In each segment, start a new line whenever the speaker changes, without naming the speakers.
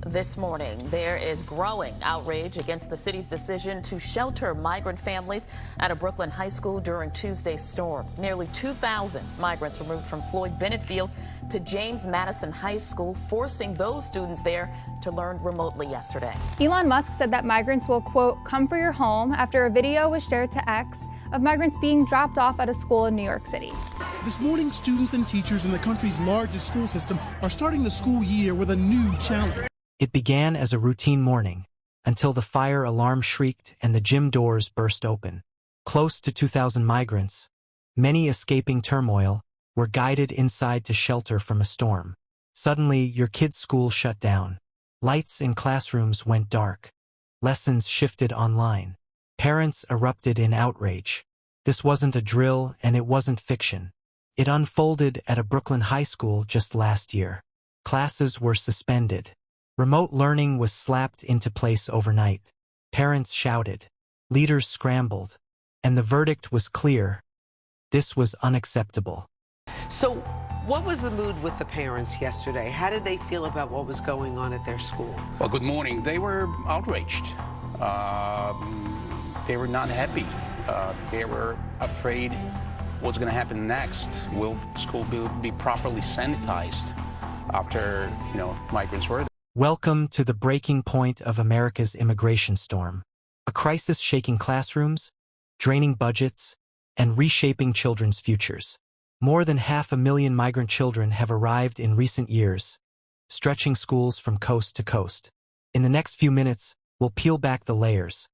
This morning, there is growing outrage against the city's decision to shelter migrant families at a Brooklyn high school during Tuesday's storm. Nearly 2,000 migrants were moved from Floyd Bennett Field to James Madison High School, forcing those students there to learn remotely yesterday.
Elon Musk said that migrants will, quote, come for your home after a video was shared to X of migrants being dropped off at a school in New York City.
This morning, students and teachers in the country's largest school system are starting the school year with a new challenge.
It began as a routine morning, until the fire alarm shrieked and the gym doors burst open. Close to 2,000 migrants, many escaping turmoil, were guided inside to shelter from a storm. Suddenly, your kid's school shut down. Lights in classrooms went dark. Lessons shifted online. Parents erupted in outrage. This wasn't a drill and it wasn't fiction. It unfolded at a Brooklyn high school just last year. Classes were suspended. Remote learning was slapped into place overnight. Parents shouted. Leaders scrambled. And the verdict was clear. This was unacceptable.
So, what was the mood with the parents yesterday? How did they feel about what was going on at their school?
Well, good morning. They were outraged. They were not happy. They were afraid what's going to happen next. Will school be properly sanitized after, migrants were there?
Welcome to the breaking point of America's immigration storm. A crisis shaking classrooms, draining budgets, and reshaping children's futures. More than 500,000 migrant children have arrived in recent years, stretching schools from coast to coast. In the next few minutes, we'll peel back the layers,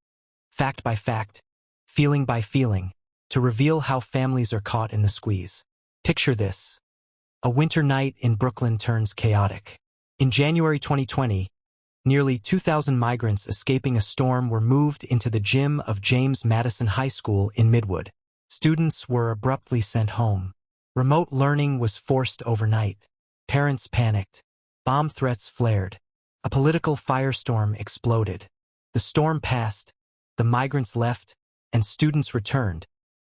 fact by fact, feeling by feeling, to reveal how families are caught in the squeeze. Picture this. A winter night in Brooklyn turns chaotic. In January 2020, nearly 2,000 migrants escaping a storm were moved into the gym of James Madison High School in Midwood. Students were abruptly sent home. Remote learning was forced overnight. Parents panicked. Bomb threats flared. A political firestorm exploded. The storm passed, the migrants left, and students returned.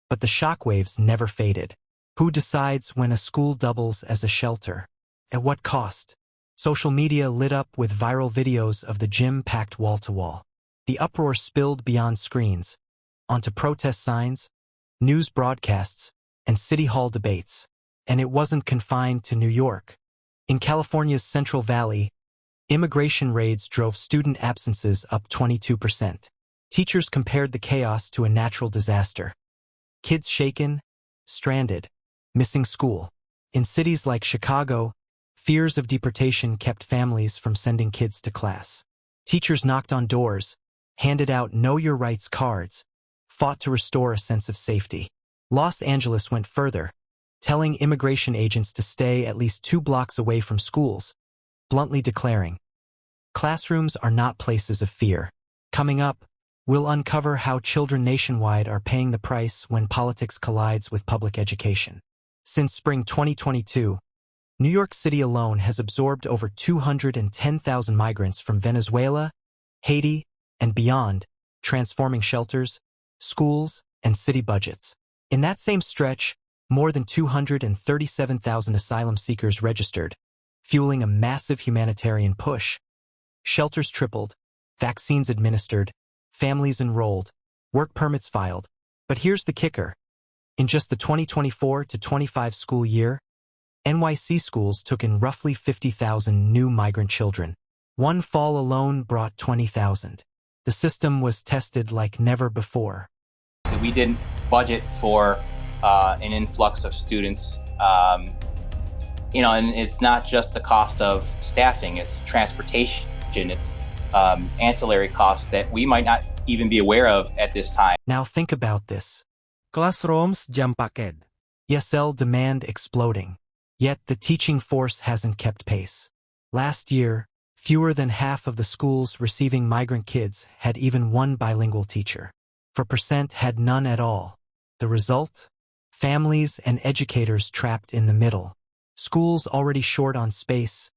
But the shockwaves never faded. Who decides when a school doubles as a shelter? At what cost? Social media lit up with viral videos of the gym packed wall-to-wall. The uproar spilled beyond screens, onto protest signs, news broadcasts, and city hall debates. And it wasn't confined to New York. In California's Central Valley, immigration raids drove student absences up 22%. Teachers compared the chaos to a natural disaster. Kids shaken, stranded, missing school. In cities like Chicago, fears of deportation kept families from sending kids to class. Teachers knocked on doors, handed out Know Your Rights cards, fought to restore a sense of safety. Los Angeles went further, telling immigration agents to stay at least 2 blocks away from schools, bluntly declaring, classrooms are not places of fear. Coming up, we'll uncover how children nationwide are paying the price when politics collides with public education. Since spring 2022, New York City alone has absorbed over 210,000 migrants from Venezuela, Haiti, and beyond, transforming shelters, schools, and city budgets. In that same stretch, more than 237,000 asylum seekers registered, fueling a massive humanitarian push. Shelters tripled, vaccines administered, families enrolled, work permits filed. But here's the kicker. In just the 2024 to 25 school year, NYC schools took in roughly 50,000 new migrant children. One fall alone brought 20,000. The system was tested like never before.
So we didn't budget for an influx of students, and it's not just the cost of staffing, it's transportation, it's ancillary costs that we might not even be aware of at this time.
Now think about this. Classrooms jam packed. ESL demand exploding. Yet the teaching force hasn't kept pace. Last year, fewer than half of the schools receiving migrant kids had even one bilingual teacher. 4% had none at all. The result? Families and educators trapped in the middle. Schools already short on space,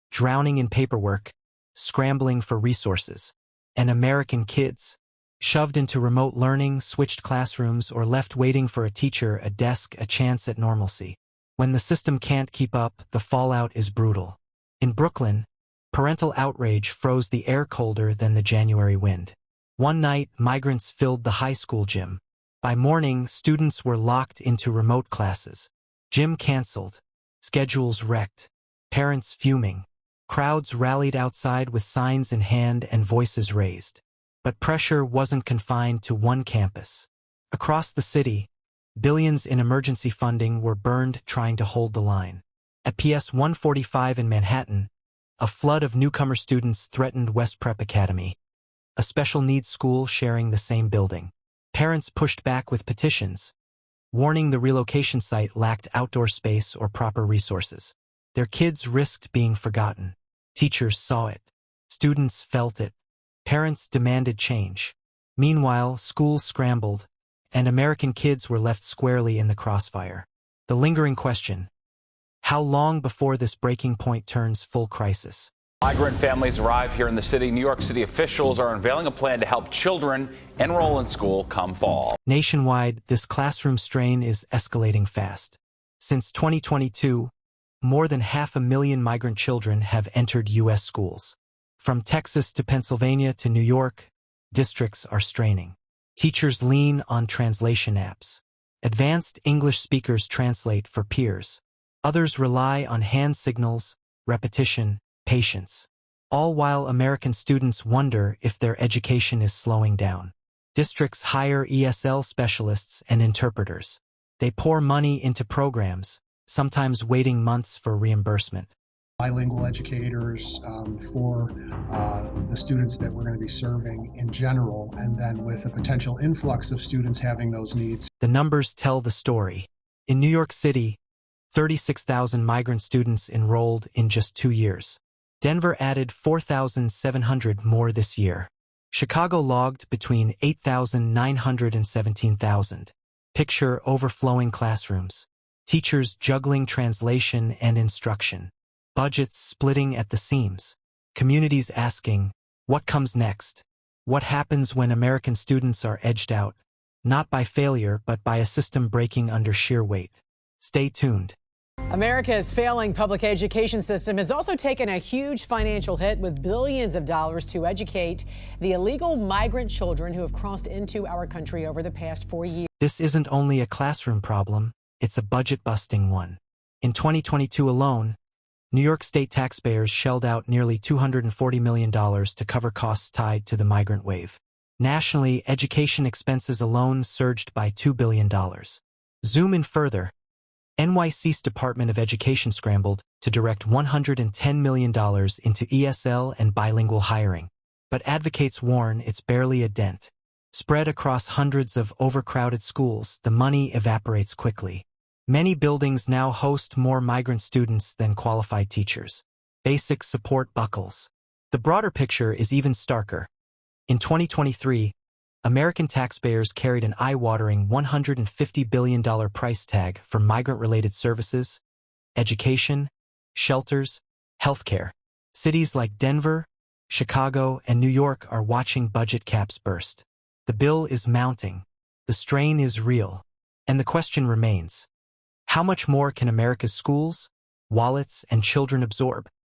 drowning in paperwork, scrambling for resources. And American kids, shoved into remote learning, switched classrooms, or left waiting for a teacher, a desk, a chance at normalcy. When the system can't keep up, the fallout is brutal. In Brooklyn, Parental outrage froze the air colder than the January wind. One night, migrants filled the high school gym. By morning, students were locked into remote classes. Gym canceled. Schedules wrecked. Parents fuming. Crowds rallied outside with signs in hand and voices raised. But pressure wasn't confined to one campus. Across the city, billions in emergency funding were burned trying to hold the line. At PS 145 in Manhattan, a flood of newcomer students threatened West Prep Academy, a special needs school sharing the same building. Parents pushed back with petitions, warning the relocation site lacked outdoor space or proper resources. Their kids risked being forgotten. Teachers saw it. Students felt it. Parents demanded change. Meanwhile, schools scrambled, and American kids were left squarely in the crossfire. The lingering question: how long before this breaking point turns full crisis?
Migrant families arrive here in the city. New York City officials are unveiling a plan to help children enroll in school come fall.
Nationwide, this classroom strain is escalating fast. Since 2022, more than 500,000 migrant children have entered U.S. schools. From Texas to Pennsylvania to New York, districts are straining. Teachers lean on translation apps. Advanced English speakers translate for peers. Others rely on hand signals, repetition, patience. All while American students wonder if their education is slowing down. Districts hire ESL specialists and interpreters. They pour money into programs, sometimes waiting months for reimbursement.
Bilingual educators for the students that we're going to be serving in general, and then with a potential influx of students having those needs.
The numbers tell the story. In New York City, 36,000 migrant students enrolled in just 2 years. Denver added 4,700 more this year. Chicago logged between 8,900 and 17,000. Picture overflowing classrooms. Teachers juggling translation and instruction. Budgets splitting at the seams. Communities asking, what comes next? What happens when American students are edged out? Not by failure, but by a system breaking under sheer weight. Stay tuned.
America's failing public education system has also taken a huge financial hit, with billions of dollars to educate the illegal migrant children who have crossed into our country over the past 4 years.
This isn't only a classroom problem, it's a budget-busting one. In 2022 alone, New York State taxpayers shelled out nearly $240 million to cover costs tied to the migrant wave. Nationally, education expenses alone surged by $2 billion. Zoom in further. NYC's Department of Education scrambled to direct $110 million into ESL and bilingual hiring. But advocates warn it's barely a dent. Spread across hundreds of overcrowded schools, the money evaporates quickly. Many buildings now host more migrant students than qualified teachers. Basic support buckles. The broader picture is even starker. In 2023, American taxpayers carried an eye-watering $150 billion price tag for migrant-related services, education, shelters, healthcare. Cities like Denver, Chicago, and New York are watching budget caps burst. The bill is mounting. The strain is real. And the question remains: how much more can America's schools, wallets, and children absorb?